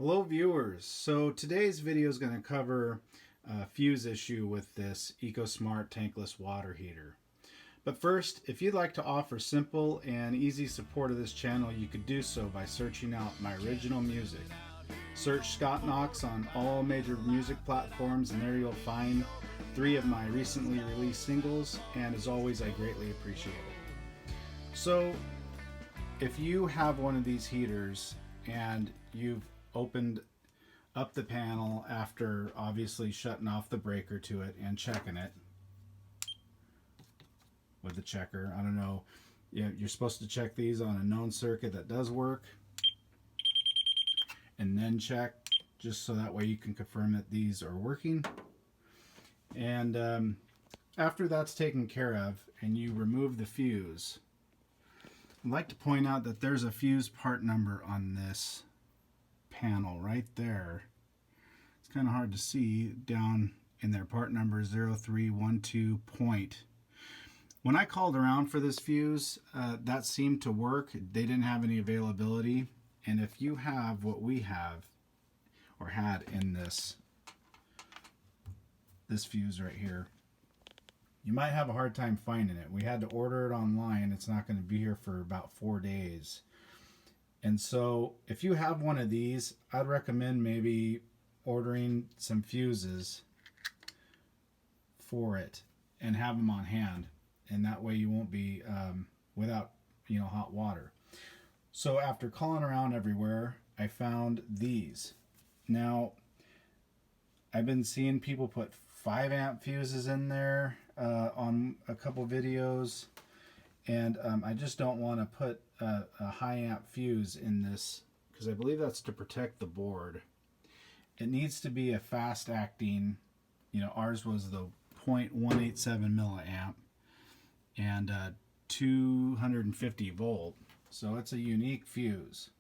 Hello viewers, so today's video is going to cover a fuse issue with this EcoSmart tankless water heater. But first, if you'd like to offer simple and easy support of this channel, you could do so by searching out my original music. Search Scott Knox on all major music platforms and there you'll find 3 of my recently released singles, and as always I greatly appreciate it. So if you have one of these heaters and you've opened up the panel after obviously shutting off the breaker to it and checking it with the checker, I don't know, you're supposed to check these on a known circuit that does work and then check, just so that way you can confirm that these are working. And after that's taken care of and you remove the fuse, I'd like to point out that there's a fuse part number on this panel right there. It's kind of hard to see down in there. Part number 0312 point. When I called around for this fuse, that seemed to work. They didn't have any availability. And if you have what we have or had in this fuse right here, you might have a hard time finding it. We had to order it online. It's not going to be here for about 4 days. And so if you have one of these, I'd recommend maybe ordering some fuses for it and have them on hand. And that way you won't be without hot water. So after calling around everywhere, I found these. Now, I've been seeing people put 5 amp fuses in there on a couple videos, and I just don't want to put a high amp fuse in this because I believe that's to protect the board. It needs to be a fast acting, ours was the 0.187 milliamp and 250 volt, so it's a unique fuse.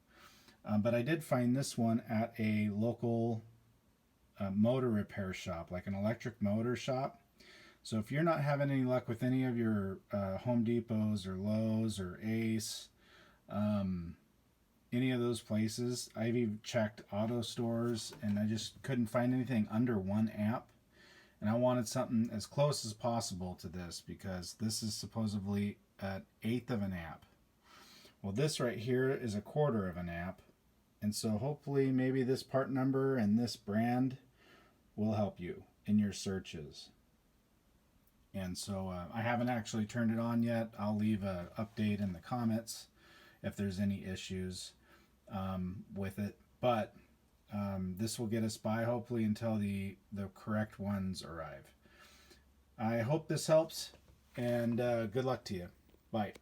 But I did find this one at a local motor repair shop, like an electric motor shop. So if you're not having any luck with any of your Home Depots or Lowe's or Ace, any of those places, I've even checked auto stores and I just couldn't find anything under 1 amp. And I wanted something as close as possible to this because this is supposedly an 1/8 of an amp. Well, this right here is a 1/4 of an amp. And so hopefully maybe this part number and this brand will help you in your searches. And so I haven't actually turned it on yet. I'll leave an update in the comments if there's any issues with it. But this will get us by hopefully until the correct ones arrive. I hope this helps, and good luck to you. Bye.